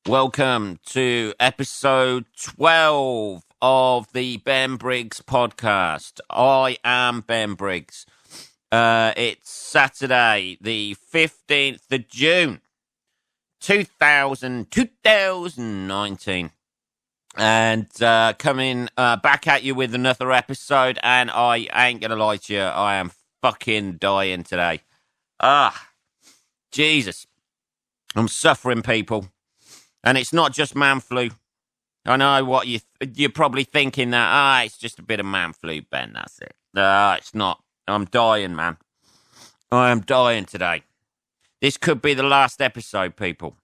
Welcome to episode 12 of the Ben Briggs podcast. I am Ben Briggs. It's Saturday, the 15th of June, 2019. And coming back at you with another episode, and I ain't going to lie to you, I am fucking dying today. Jesus. I'm suffering, people. And it's not just man flu. I know what you're probably thinking that, it's just a bit of man flu, Ben, that's it. It's not. I'm dying, man. I am dying today. This could be the last episode, people.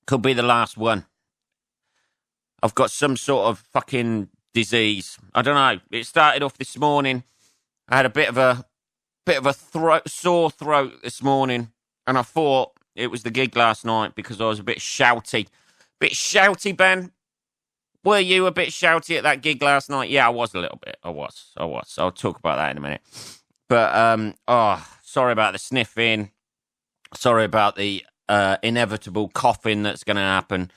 Could be the last one. I've got some sort of fucking disease. I don't know. It started off this morning. I had a bit of a sore throat this morning, and I thought it was the gig last night because I was a bit shouty. Bit shouty, Ben? Were you a bit shouty at that gig last night? Yeah, I was a little bit. I was. I'll talk about that in a minute. But, sorry about the sniffing. Sorry about the inevitable coughing that's going to happen.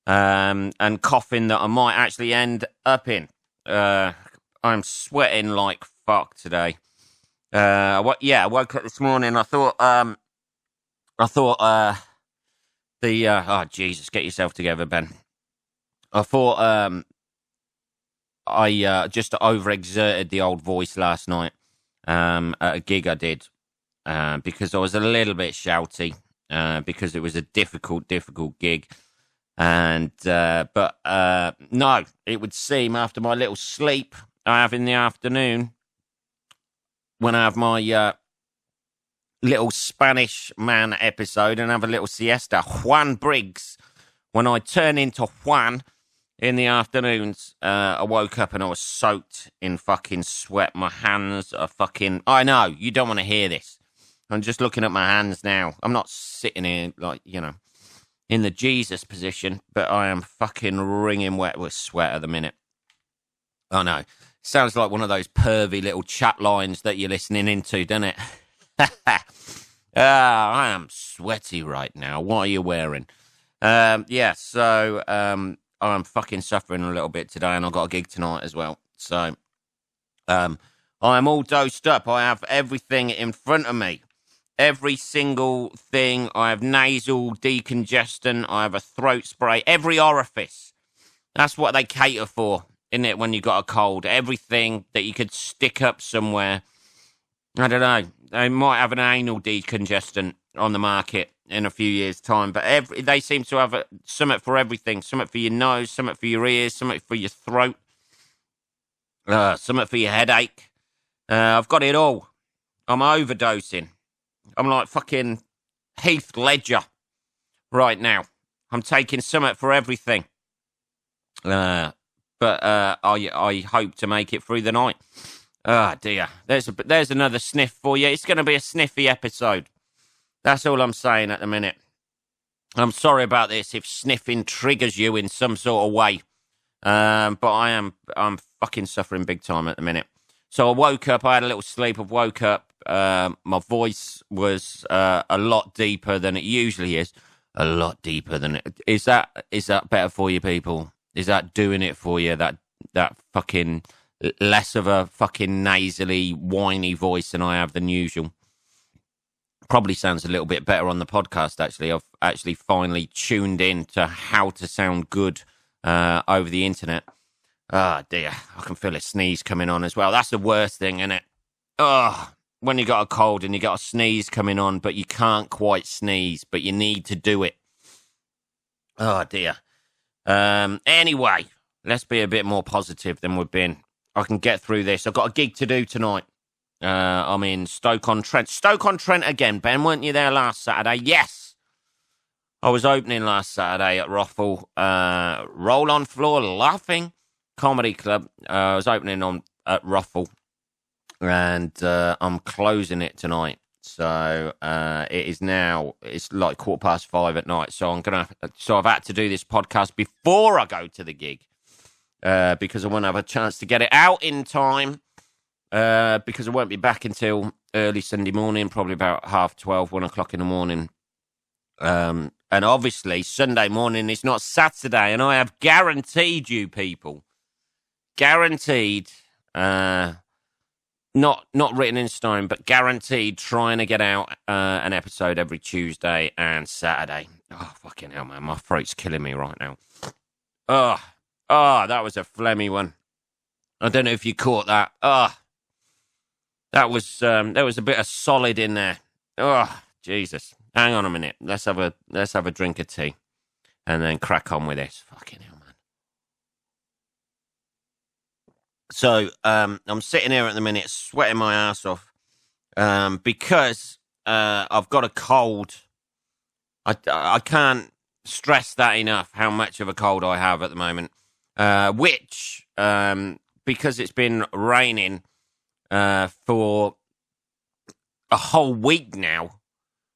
And coughing that I might actually end up in. I'm sweating like fuck today. I woke up this morning. I thought, Jesus, get yourself together, Ben. I thought, I just overexerted the old voice last night, at a gig I did, because I was a little bit shouty, because it was a difficult gig. And, no, it would seem after my little sleep I have in the afternoon, when I have my, little Spanish man episode and have a little siesta, Juan Briggs, when I turn into Juan in the afternoons, I woke up and I was soaked in fucking sweat. My hands are fucking... I know, you don't want to hear this. I'm just looking at my hands now. I'm not sitting here, like, in the Jesus position, but I am fucking wringing wet with sweat at the minute. I know. Sounds like one of those pervy little chat lines that you're listening into, doesn't it? I am sweaty right now. What are you wearing? So I'm fucking suffering a little bit today, and I've got a gig tonight as well. So I'm all dosed up. I have everything in front of me. Every single thing. I have nasal decongestant. I have a throat spray. Every orifice. That's what they cater for, isn't it, when you got a cold? Everything that you could stick up somewhere. I don't know. They might have an anal decongestant on the market in a few years' time, but they seem to have something for everything. Something for your nose, something for your ears, something for your throat, something for your headache. I've got it all. I'm overdosing. I'm like fucking Heath Ledger right now. I'm taking something for everything. But I hope to make it through the night. Oh, dear. There's another sniff for you. It's going to be a sniffy episode. That's all I'm saying at the minute. I'm sorry about this if sniffing triggers you in some sort of way. But I'm fucking suffering big time at the minute. So I woke up. I had a little sleep. I woke up. My voice was a lot deeper than it usually is. A lot deeper than it. Is that better for you, people? Is that doing it for you? That fucking... less of a fucking nasally, whiny voice than I have than usual. Probably sounds a little bit better on the podcast, actually. I've actually finally tuned in to how to sound good over the internet. Dear. I can feel a sneeze coming on as well. That's the worst thing, isn't it? When you got a cold and you got a sneeze coming on, but you can't quite sneeze, but you need to do it. Oh, dear. Anyway, let's be a bit more positive than we've been. I can get through this. I've got a gig to do tonight. I'm in Stoke-on-Trent. Stoke-on-Trent again, Ben. Weren't you there last Saturday? Yes. I was opening last Saturday at Ruffle. Roll on Floor Laughing Comedy Club. I was opening at Ruffle. And I'm closing it tonight. So it is now, it's like 5:15 at night. So I've had to do this podcast before I go to the gig. Because I won't have a chance to get it out in time, because I won't be back until early Sunday morning, probably about 12:30, 1 o'clock in the morning. And obviously, Sunday morning is not Saturday. And I have guaranteed you people, guaranteed, not written in stone, but guaranteed trying to get out an episode every Tuesday and Saturday. Oh, fucking hell, man. My throat's killing me right now. Oh, that was a phlegmy one. I don't know if you caught that. There was a bit of solid in there. Oh, Jesus. Hang on a minute. Let's have a drink of tea and then crack on with this. Fucking hell, man. So, I'm sitting here at the minute sweating my ass off because I've got a cold. I can't stress that enough how much of a cold I have at the moment, which, because it's been raining for a whole week now.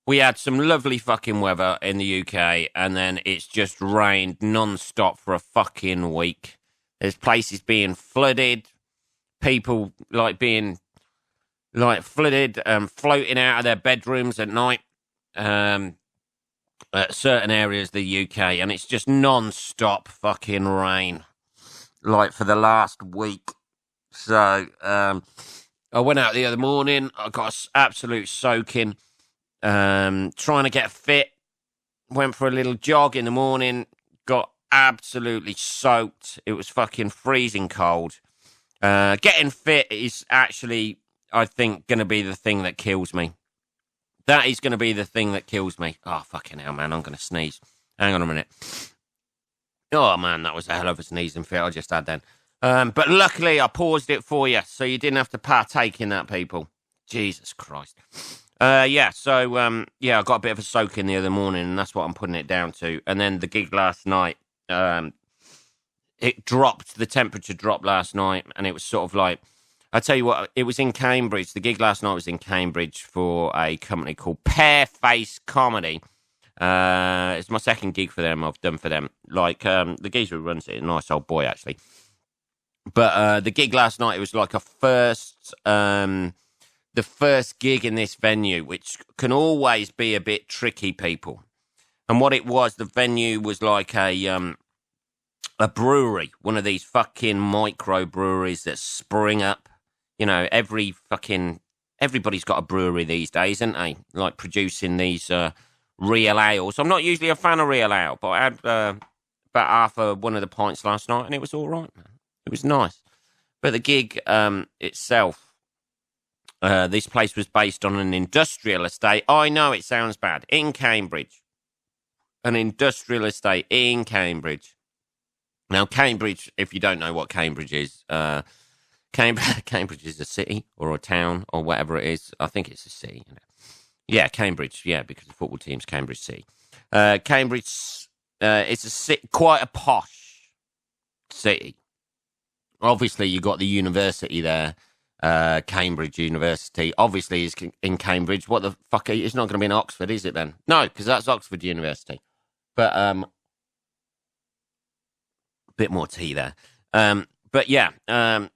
We had some lovely fucking weather in the UK, and then it's just rained non-stop for a fucking week. There's places being flooded, people being flooded, floating out of their bedrooms at night, at certain areas of the UK, and it's just non-stop fucking rain, for the last week. So, I went out the other morning, I got absolute soaking. Trying to get fit, went for a little jog in the morning, got absolutely soaked. It was fucking freezing cold. Getting fit is actually, I think, going to be the thing that kills me. That is going to be the thing that kills me. Oh, fucking hell, man, I'm going to sneeze. Hang on a minute. Oh, man, that was a hell of a sneezing fit I just had then. But luckily, I paused it for you, so you didn't have to partake in that, people. Jesus Christ. I got a bit of a soak in the other morning, and that's what I'm putting it down to. And then the gig last night, the temperature dropped last night, and it was sort of like, I tell you what, it was in Cambridge. The gig last night was in Cambridge for a company called Pear-Face Comedy. It's my second gig for them I've done for them. The geezer who runs it, a nice old boy, actually. But the gig last night, it was like the first gig in this venue, which can always be a bit tricky, people. And what it was, the venue was like a brewery, one of these fucking micro breweries that spring up. You know, everybody's got a brewery these days, isn't they? Like producing these real ales. I'm not usually a fan of real ale, but I had about half of one of the pints last night, and it was all right, man. It was nice. But the gig itself, this place was based on an industrial estate. I know it sounds bad. In Cambridge. An industrial estate in Cambridge. Now, Cambridge, if you don't know what Cambridge is, Cambridge is a city or a town or whatever it is. I think it's a city. Yeah, Cambridge. Yeah, because the football team's Cambridge City. Cambridge, it's a city, quite a posh city. Obviously, you got the university there. Cambridge University obviously is in Cambridge. What the fuck? It's not going to be in Oxford, is it then? No, because that's Oxford University. But bit more tea there. But yeah, the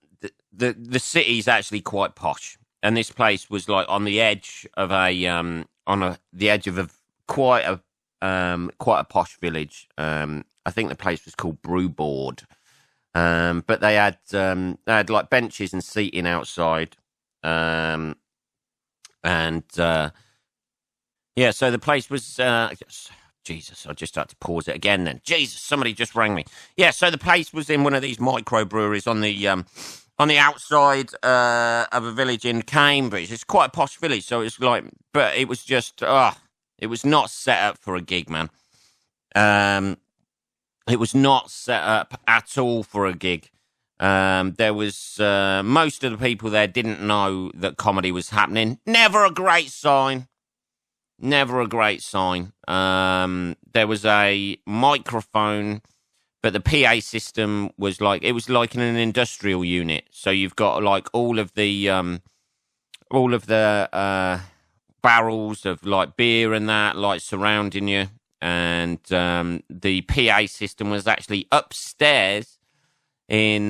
city's actually quite posh, and this place was like on the edge of quite a posh village. I think the place was called Brewboard. But they had like benches and seating outside, so the place was. Jesus, I just had to pause it again. Then Jesus, somebody just rang me. Yeah, so the place was in one of these microbreweries on the outside of a village in Cambridge. It's quite a posh village, so it's like, but it was just, it was not set up for a gig, man. It was not set up at all for a gig. There was most of the people there didn't know that comedy was happening. Never a great sign. Never a great sign. There was a microphone, but the PA system was like, it was like in an industrial unit. So you've got like all of the barrels of like beer and that like surrounding you. And the PA system was actually upstairs in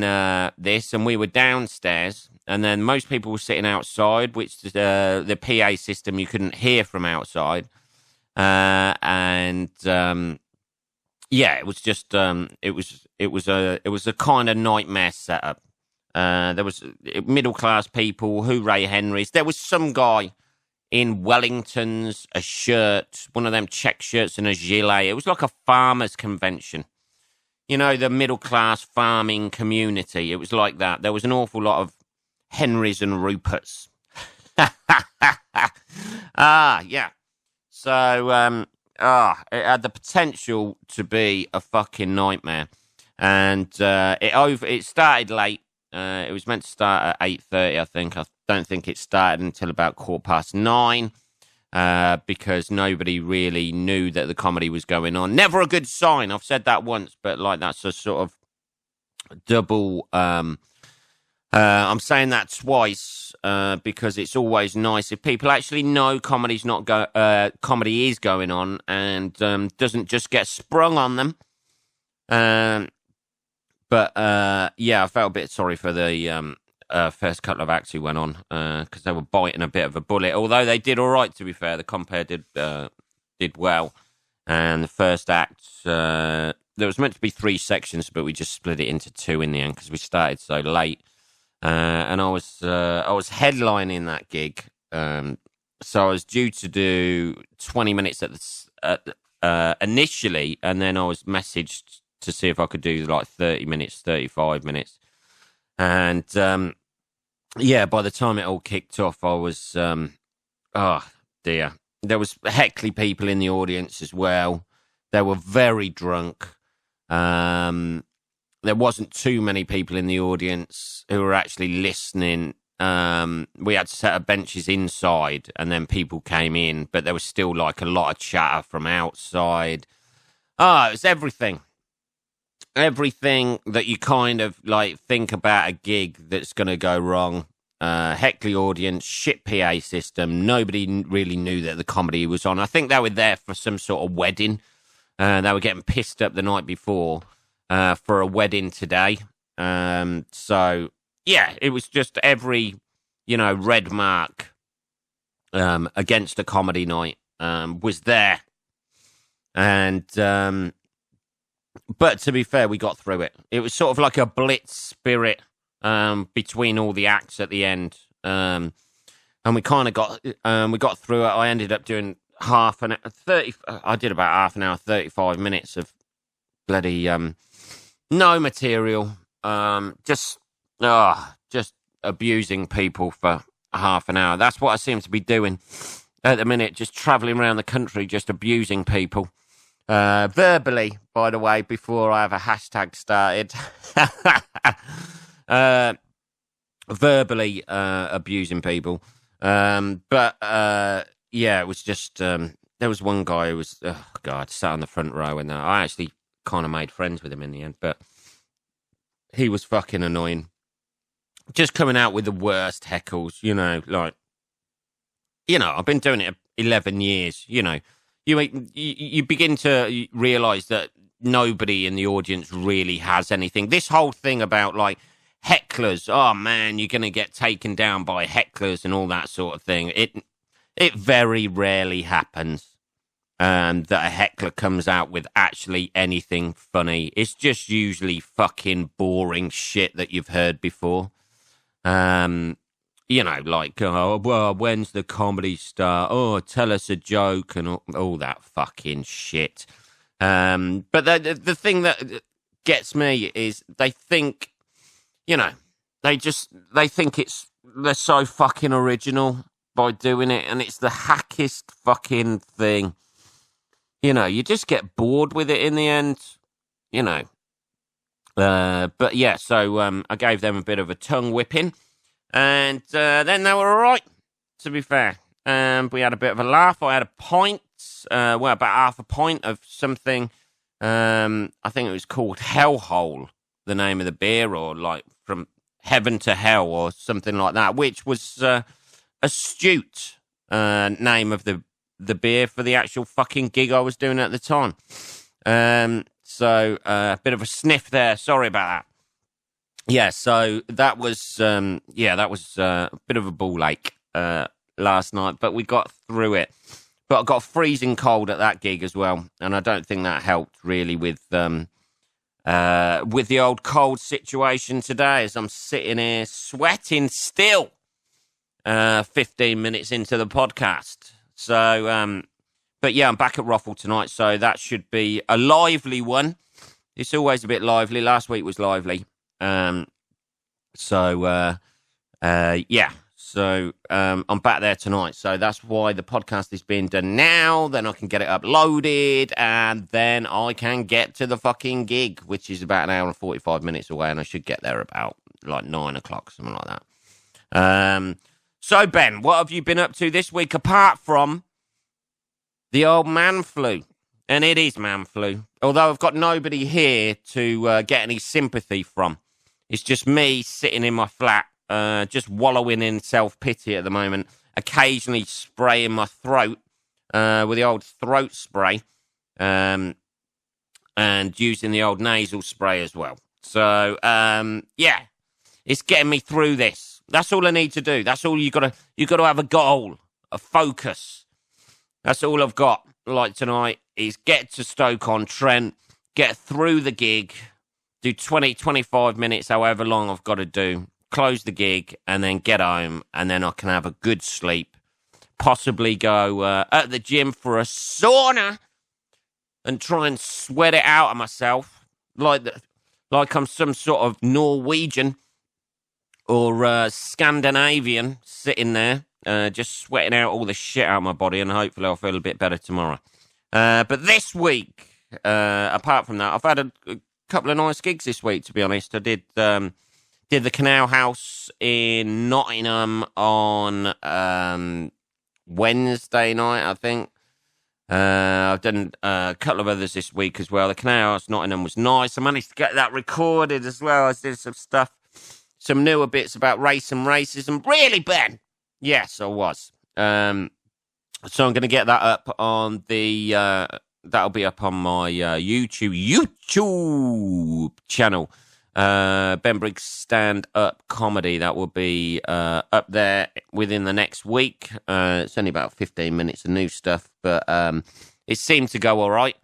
this, and we were downstairs. And then most people were sitting outside, which the PA system you couldn't hear from outside. and yeah, it was just it was a kind of nightmare setup. There was middle class people, hooray Henrys. There was some guy in Wellingtons, a shirt, one of them check shirts and a gilet. It was like a farmers' convention. You know, the middle class farming community. It was like that. There was an awful lot of Henrys and Ruperts. Yeah. So, it had the potential to be a fucking nightmare. And it started late. It was meant to start at 8:30, I think. I don't think it started until about 9:15, because nobody really knew that the comedy was going on. Never a good sign. I've said that once, but like that's a sort of double. I'm saying that twice because it's always nice if people actually know comedy is going on and doesn't just get sprung on them. But yeah, I felt a bit sorry for the first couple of acts who went on because they were biting a bit of a bullet. Although they did all right, to be fair, the compare did well. And the first act, there was meant to be 3 sections, but we just split it into 2 in the end because we started so late. And I was headlining that gig, so I was due to do 20 minutes initially, and then I was messaged to see if I could do like 30 minutes, 35 minutes. And, yeah, by the time it all kicked off, I was, oh dear. There was heckly people in the audience as well. They were very drunk. There wasn't too many people in the audience who were actually listening. We had to set up benches inside and then people came in, but there was still like a lot of chatter from outside. It was everything. Everything that you kind of like think about a gig that's going to go wrong. Heckly audience, shit PA system. Nobody really knew that the comedy was on. I think they were there for some sort of wedding. They were getting pissed up the night before for a wedding today. So, yeah, it was just every, red mark against a comedy night was there. And... But to be fair, we got through it. It was sort of like a blitz spirit between all the acts at the end, and we kind of got through it. I ended up doing I did about half an hour, 35 minutes of bloody no material, just abusing people for half an hour. That's what I seem to be doing at the minute, just travelling around the country, just abusing people. Verbally, by the way, before I have a hashtag started. Verbally abusing people. But yeah, it was just, there was one guy who was, sat on the front row, and I actually kind of made friends with him in the end, but he was fucking annoying. Just coming out with the worst heckles, I've been doing it 11 years, You begin to realise that nobody in the audience really has anything. This whole thing about, like, hecklers, oh, man, you're going to get taken down by hecklers and all that sort of thing. It very rarely happens that a heckler comes out with actually anything funny. It's just usually fucking boring shit that you've heard before. Like, oh, well, when's the comedy start? Oh, tell us a joke and all that fucking shit. But the thing that gets me is they think, they think they're so fucking original by doing it, and it's the hackest fucking thing. You just get bored with it in the end, But yeah, so I gave them a bit of a tongue whipping. And then they were all right, to be fair. We had a bit of a laugh. I had a pint, about half a pint of something. I think it was called Hellhole, the name of the beer, or like From Heaven to Hell or something like that, which was astute name of the beer for the actual fucking gig I was doing at the time. So a bit of a sniff there. Sorry about that. Yeah, so that was a bit of a ball ache last night, but we got through it. But I got a freezing cold at that gig as well, and I don't think that helped really with the old cold situation today, as I'm sitting here sweating still 15 minutes into the podcast. So, but yeah, I'm back at Ruffle tonight, so that should be a lively one. It's always a bit lively. Last week was lively. Yeah. So I'm back there tonight. So that's why the podcast is being done now. Then I can get it uploaded, and then I can get to the fucking gig, which is about an hour and 45 minutes away, and I should get there about like 9 o'clock, something like that. So, Ben, what have you been up to this week apart from the old man flu? And it is man flu. Although I've got nobody here to get any sympathy from. It's just me sitting in my flat, just wallowing in self-pity at the moment, occasionally spraying my throat with the old throat spray, and using the old nasal spray as well. So, yeah, it's getting me through this. That's all I need to do. That's all you got to have a goal, a focus. That's all I've got. Like tonight is get to Stoke-on-Trent, get through the gig, do 20, 25 minutes, however long I've got to do, close the gig, and then get home, and then I can have a good sleep, possibly go at the gym for a sauna and try and sweat it out of myself like I'm some sort of Norwegian or Scandinavian sitting there, just sweating out all the shit out of my body, and hopefully I'll feel a bit better tomorrow. But this week, apart from that, I've had a couple of nice gigs this week, to be honest. I did the Canal House in Nottingham on Wednesday night, I think. I've done a couple of others this week as well. The Canal House Nottingham was nice. I managed to get that recorded as well. I did some stuff, some newer bits about race and racism. Really, Ben? Yes, I was. So I'm going to get that up on the... that'll be up on my YouTube channel. Ben Briggs stand-up comedy. That will be up there within the next week. It's only about 15 minutes of new stuff, but it seemed to go all right.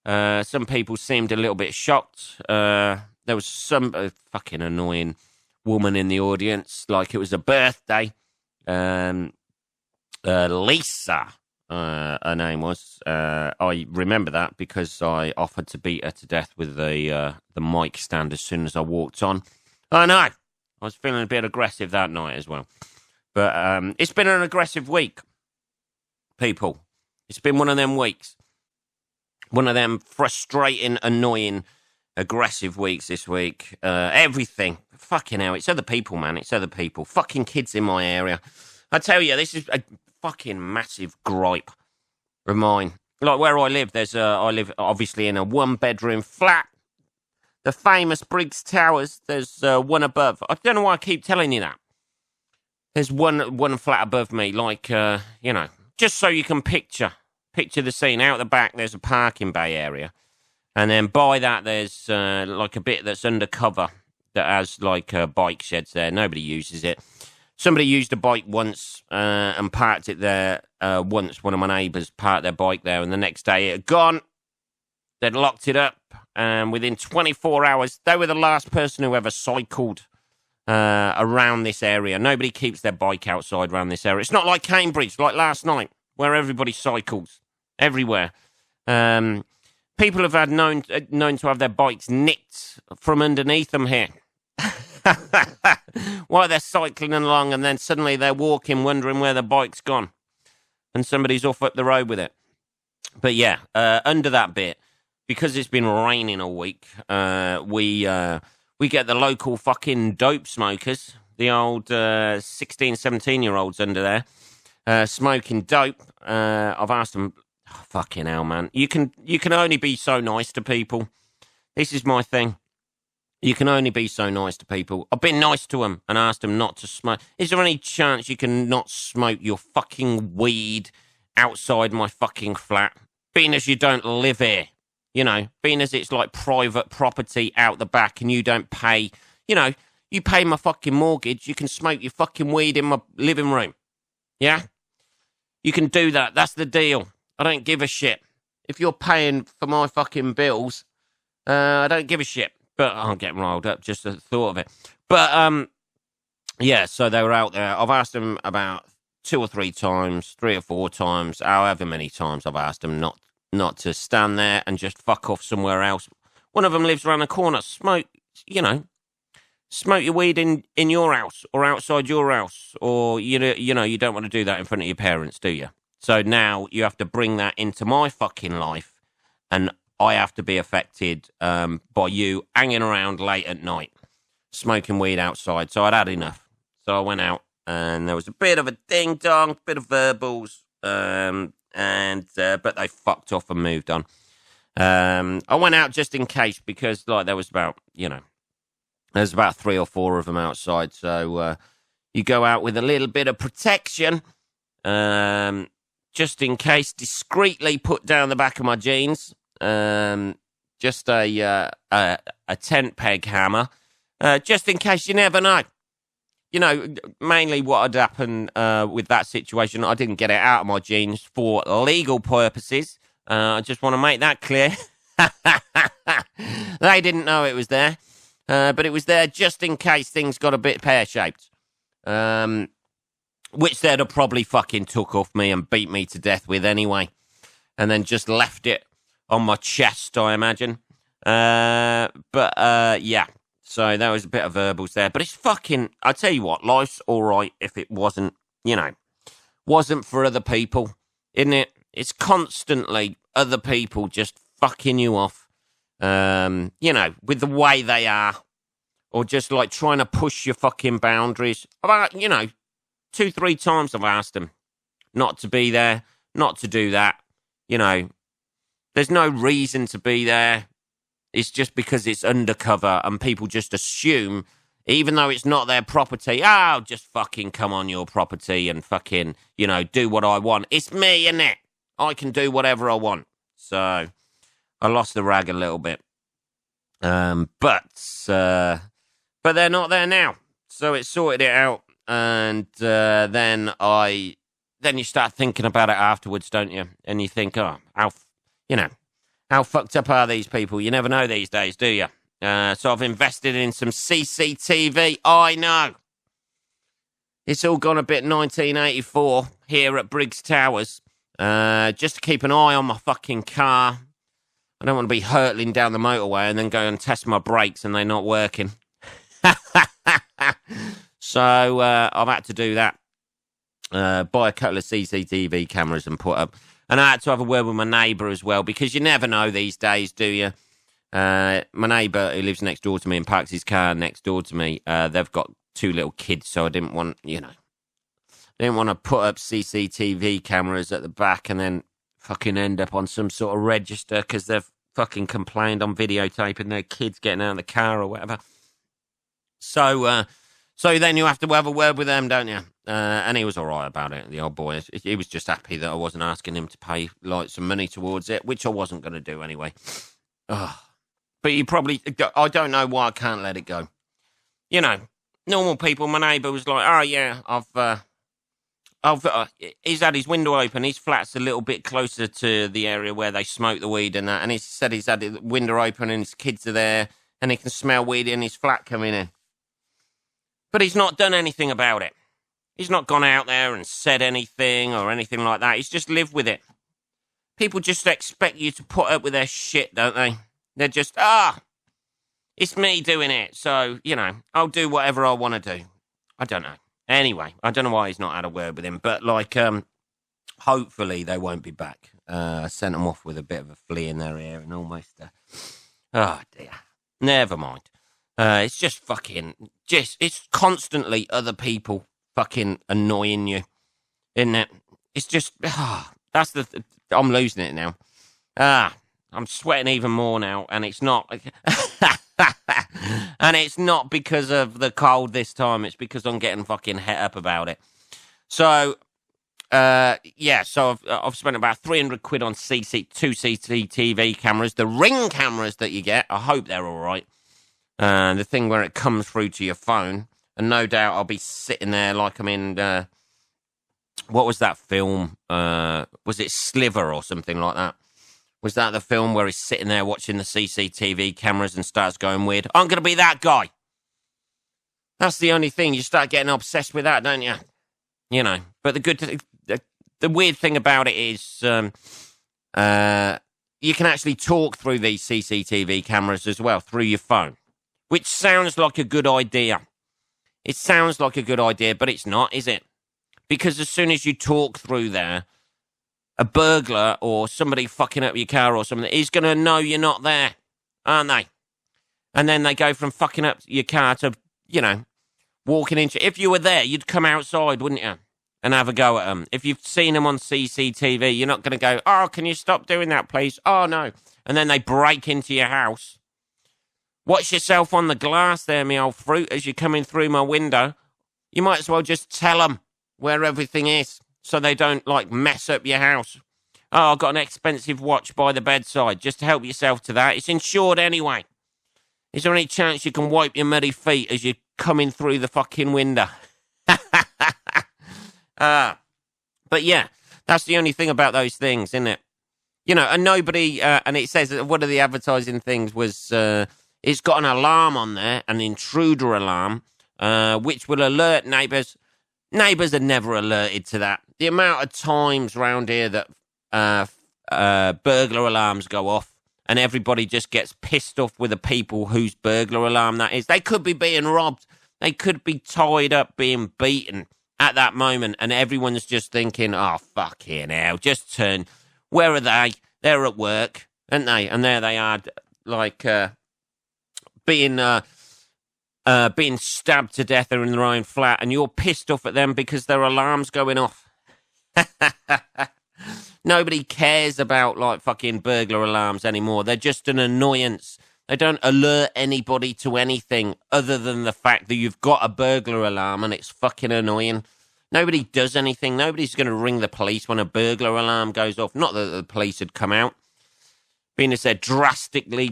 Some people seemed a little bit shocked. There was some fucking annoying woman in the audience, like it was a birthday. Lisa, her name was. I remember that because I offered to beat her to death with the mic stand as soon as I walked on. I know. I was feeling a bit aggressive that night as well. But it's been an aggressive week, people. It's been one of them weeks. One of them frustrating, annoying, aggressive weeks this week. Everything. Fucking hell. It's other people, man. It's other people. Fucking kids in my area. I tell you, this is a fucking massive gripe of mine. Like where I live, I live obviously in a one-bedroom flat. The famous Briggs Towers, there's one above. I don't know why I keep telling you that. There's one flat above me, like, just so you can picture the scene. Out the back, there's a parking bay area. And then by that, there's like a bit that's undercover that has like bike sheds there. Nobody uses it. Somebody used a bike once and parked it there once. One of my neighbours parked their bike there, and the next day it had gone. They'd locked it up, and within 24 hours, they were the last person who ever cycled around this area. Nobody keeps their bike outside around this area. It's not like Cambridge, like last night, where everybody cycles everywhere. People have had known to have their bikes nicked from underneath them here. While they're cycling along, and then suddenly they're walking, wondering where the bike's gone, and somebody's off up the road with it. But yeah, under that bit, because it's been raining all week, we get the local fucking dope smokers, the old 16, 17-year-olds under there, smoking dope. I've asked them, fucking hell, man, you can only be so nice to people. This is my thing. You can only be so nice to people. I've been nice to them and asked them not to smoke. Is there any chance you can not smoke your fucking weed outside my fucking flat? Being as you don't live here, being as it's like private property out the back and you don't pay, you pay my fucking mortgage, you can smoke your fucking weed in my living room. Yeah? You can do that. That's the deal. I don't give a shit. If you're paying for my fucking bills, I don't give a shit. But I'm getting riled up just at the thought of it. But, yeah, so they were out there. I've asked them about 2 or 3 times, 3 or 4 times, however many times I've asked them not to stand there and just fuck off somewhere else. One of them lives around the corner. Smoke your weed in your house or outside your house. Or, you know, you don't want to do that in front of your parents, do you? So now you have to bring that into my fucking life, and I have to be affected by you hanging around late at night, smoking weed outside. So I'd had enough. So I went out, and there was a bit of a ding-dong, bit of verbals, but they fucked off and moved on. I went out just in case because, like, there was about 3 or 4 of them outside. So you go out with a little bit of protection, just in case, discreetly put down the back of my jeans, just a tent peg hammer, just in case. You never know. You know, mainly what had happened with that situation, I didn't get it out of my jeans for legal purposes. I just want to make that clear. They didn't know it was there, but it was there just in case things got a bit pear-shaped, which they'd have probably fucking took off me and beat me to death with anyway, and then just left it on my chest, I imagine. Yeah. So there was a bit of verbals there, but it's fucking, I tell you what, life's all right if it wasn't for other people, isn't it? It's constantly other people just fucking you off, with the way they are, or just like trying to push your fucking boundaries. About, 2-3 times I've asked them not to be there, not to do that. There's no reason to be there. It's just because it's undercover and people just assume, even though it's not their property, I'll just fucking come on your property and fucking, do what I want. It's me, innit? I can do whatever I want. So I lost the rag a little bit. But they're not there now. So it sorted it out. And then you start thinking about it afterwards, don't you? And you think, how fucked up are these people? You never know these days, do you? So I've invested in some CCTV. I know. It's all gone a bit 1984 here at Briggs Towers. Just to keep an eye on my fucking car. I don't want to be hurtling down the motorway and then go and test my brakes and they're not working. So I've had to do that. Buy a couple of CCTV cameras and put up. And I had to have a word with my neighbour as well, because you never know these days, do you? My neighbour, who lives next door to me and parks his car next door to me, they've got 2 little kids, so I didn't want to put up CCTV cameras at the back and then fucking end up on some sort of register because they've fucking complained on videotaping their kids getting out of the car or whatever. So then you have to have a word with them, don't you? And he was all right about it, the old boy. He was just happy that I wasn't asking him to pay some money towards it, which I wasn't going to do anyway. But I don't know why I can't let it go. Normal people. My neighbour was like, "Oh yeah, he's had his window open. His flat's a little bit closer to the area where they smoke the weed and that. And he said he's had the window open and his kids are there and he can smell weed in his flat coming in. But he's not done anything about it. He's not gone out there and said anything or anything like that. He's just lived with it. People just expect you to put up with their shit, don't they? They're just, it's me doing it. So, I'll do whatever I want to do. I don't know. Anyway, I don't know why he's not had a word with him. But, hopefully they won't be back. I sent them off with a bit of a flea in their ear and almost, oh, dear. Never mind. It's just it's constantly other people fucking annoying you, isn't it? It's just, I'm losing it now. I'm sweating even more now, and it's not, and it's not because of the cold this time, it's because I'm getting fucking het up about it. So, so I've spent about 300 quid on 2 CCTV cameras, the Ring cameras that you get. I hope they're all right. The thing where it comes through to your phone, and no doubt I'll be sitting there like I'm in what was that film? Was it Sliver or something like that? Was that the film where he's sitting there watching the CCTV cameras and starts going weird? I'm going to be that guy. That's the only thing. You start getting obsessed with that, don't you? You know. But the weird thing about it is you can actually talk through these CCTV cameras as well, through your phone, which sounds like a good idea. It sounds like a good idea, but it's not, is it? Because as soon as you talk through there, a burglar or somebody fucking up your car or something is going to know you're not there, aren't they? And then they go from fucking up your car to, you know, walking into... If you were there, you'd come outside, wouldn't you? And have a go at them. If you've seen them on CCTV, you're not going to go, oh, can you stop doing that, please? Oh, no. And then they break into your house. Watch yourself on the glass there, me old fruit, as you're coming through my window. You might as well just tell them where everything is, so they don't, like, mess up your house. Oh, I've got an expensive watch by the bedside. Just help yourself to that. It's insured anyway. Is there any chance you can wipe your muddy feet as you're coming through the fucking window? But yeah, that's the only thing about those things, isn't it? You know, and nobody, and it says that one of the advertising things was, it's got an alarm on there, an intruder alarm, which will alert neighbours. Neighbours are never alerted to that. The amount of times round here that burglar alarms go off and everybody just gets pissed off with the people whose burglar alarm that is. They could be being robbed. They could be tied up, being beaten at that moment, and everyone's just thinking, oh, fucking hell, just turn. Where are they? They're at work, aren't they? And there they are, like, being stabbed to death in their own flat, and you're pissed off at them because their alarm's going off. Nobody cares about, like, fucking burglar alarms anymore. They're just an annoyance. They don't alert anybody to anything other than the fact that you've got a burglar alarm and it's fucking annoying. Nobody does anything. Nobody's going to ring the police when a burglar alarm goes off. Not that the police had come out. Being as they're drastically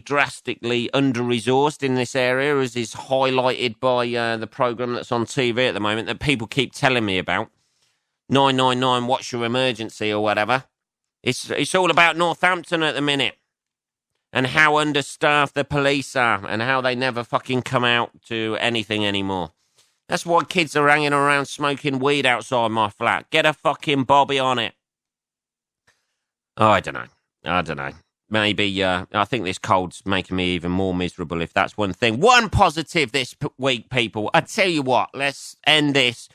under-resourced in this area, as is highlighted by the programme that's on TV at the moment that people keep telling me about. 999, what's your emergency or whatever. It's all about Northampton at the minute. And how understaffed the police are, and how they never fucking come out to anything anymore. That's why kids are hanging around smoking weed outside my flat. Get a fucking bobby on it. Oh, I don't know. Maybe, I think this cold's making me even more miserable, if that's one thing. One positive this week, people. I tell you what, let's end this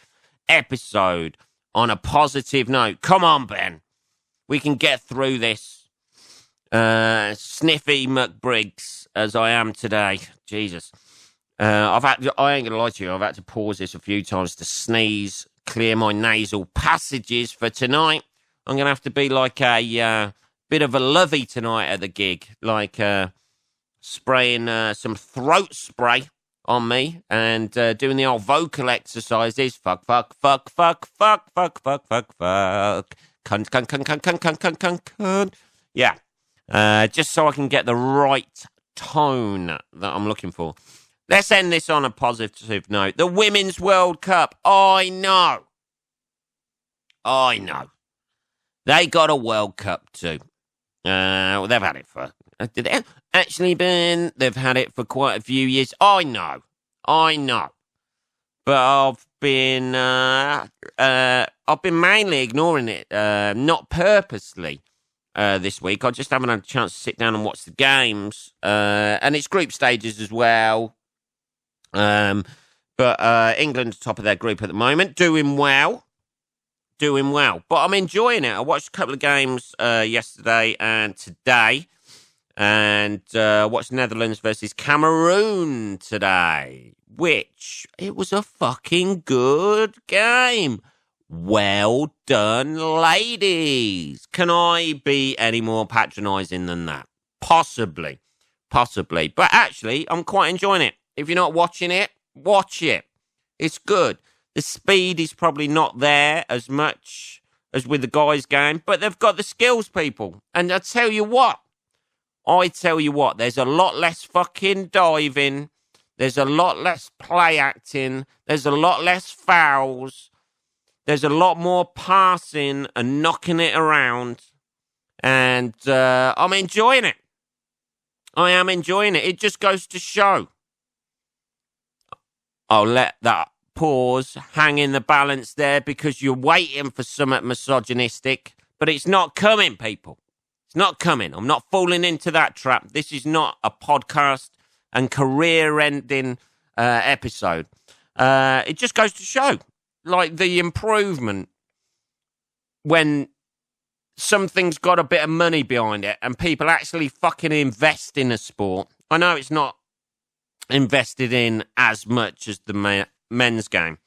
episode on a positive note. Come on, Ben. We can get through this. Sniffy McBriggs, as I am today. Jesus. I ain't gonna lie to you, I've had to pause this a few times to sneeze, clear my nasal passages for tonight. I'm gonna have to be like a bit of a lovey tonight at the gig, like spraying some throat spray on me and doing the old vocal exercises. Fuck, fuck, fuck, fuck, fuck, fuck, fuck, fuck, fuck. Cunt, cunt, cunt, cunt, cunt, cunt, cunt, cunt, cunt. Yeah. Just so I can get the right tone that I'm looking for. Let's end this on a positive note. The Women's World Cup. I know. They got a World Cup too. Well, they've had it for... Did they actually been? They've had it for quite a few years. I know. But I've been mainly ignoring it, not purposely. This week, I just haven't had a chance to sit down and watch the games, and it's group stages as well. But England's top of their group at the moment, doing well. But I'm enjoying it. I watched a couple of games yesterday and today, and watched Netherlands versus Cameroon today, which it was a fucking good game. Well done, ladies. Can I be any more patronising than that? Possibly. But actually, I'm quite enjoying it. If you're not watching it, watch it. It's good. The speed is probably not there as much as with the guys' game, but they've got the skills, people. And I tell you what, there's a lot less fucking diving. There's a lot less play acting. There's a lot less fouls. There's a lot more passing and knocking it around, and I'm enjoying it. I am enjoying it. It just goes to show. I'll let that pause hang in the balance there because you're waiting for something misogynistic, but it's not coming, people. It's not coming. I'm not falling into that trap. This is not a podcast and career-ending episode. It just goes to show, like, the improvement when something's got a bit of money behind it and people actually fucking invest in a sport. I know it's not invested in as much as the men's game,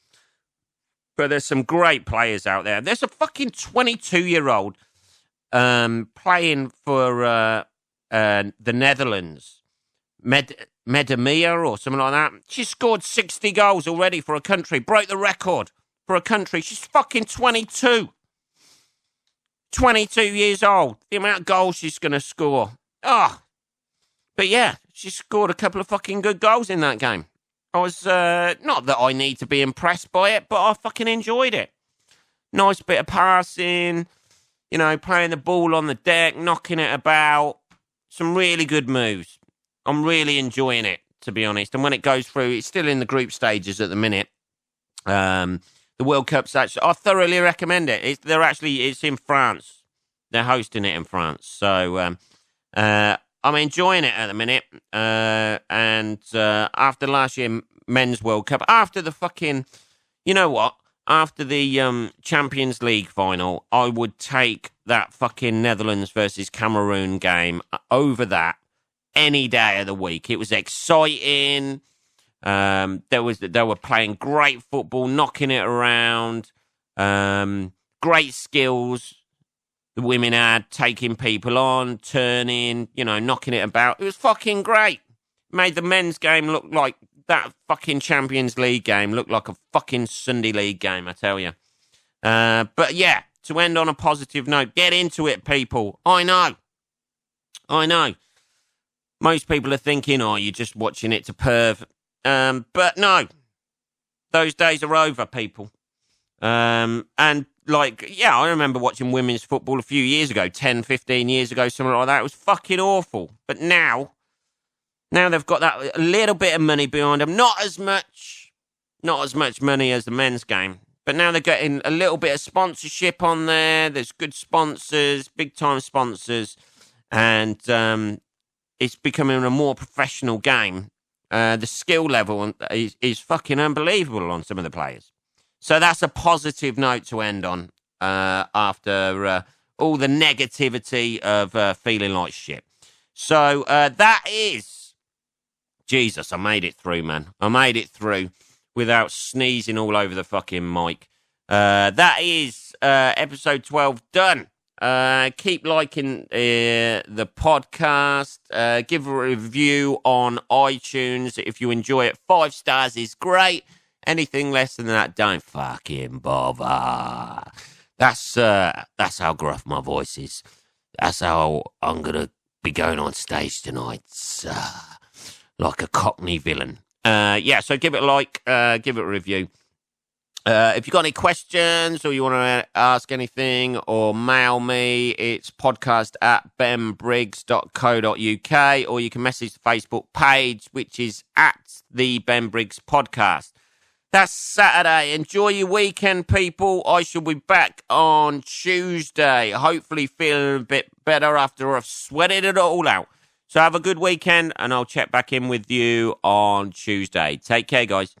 but there's some great players out there. There's a fucking 22-year-old playing for the Netherlands, Medemia or something like that. She scored 60 goals already for a country, broke the record for a country. She's fucking 22. 22 years old. The amount of goals she's going to score. Oh, but yeah, she scored a couple of fucking good goals in that game. I was, not that I need to be impressed by it, but I fucking enjoyed it. Nice bit of passing, you know, playing the ball on the deck, knocking it about. Some really good moves. I'm really enjoying it, to be honest. And when it goes through, it's still in the group stages at the minute. The World Cup's actually, I thoroughly recommend it. It's in France. They're hosting it in France. So, I'm enjoying it at the minute. And after last year men's World Cup, after the fucking, you know what? After the Champions League final, I would take that fucking Netherlands versus Cameroon game over that any day of the week. It was exciting. They were playing great football, knocking it around. Great skills. The women had, taking people on, turning, you know, knocking it about. It was fucking great. Made the men's game look like that fucking Champions League game look like a fucking Sunday League game, I tell you. But yeah, to end on a positive note, get into it, people. I know. Most people are thinking, oh, you're just watching it to perv. But no, those days are over, people. And like, yeah, I remember watching women's football a few years ago, 10, 15 years ago, something like that. It was fucking awful. But now they've got that a little bit of money behind them. Not as much money as the men's game. But now they're getting a little bit of sponsorship on there. There's good sponsors, big time sponsors. And it's becoming a more professional game. The skill level is fucking unbelievable on some of the players. So that's a positive note to end on after all the negativity of feeling like shit. So that is... Jesus, I made it through, man. I made it through without sneezing all over the fucking mic. That is episode 12 done. Keep liking the podcast. Give a review on iTunes if you enjoy it. 5 stars is great. Anything less than that, don't fucking bother. That's how gruff my voice is. That's how I'm gonna be going on stage tonight. Like a Cockney villain. Yeah, so give it a like, give it a review. If you've got any questions or you want to ask anything or mail me, it's podcast@benbriggs.co.uk, or you can message the Facebook page, which is @the Ben Briggs Podcast. That's Saturday. Enjoy your weekend, people. I shall be back on Tuesday, hopefully feeling a bit better after I've sweated it all out. So have a good weekend, and I'll check back in with you on Tuesday. Take care, guys.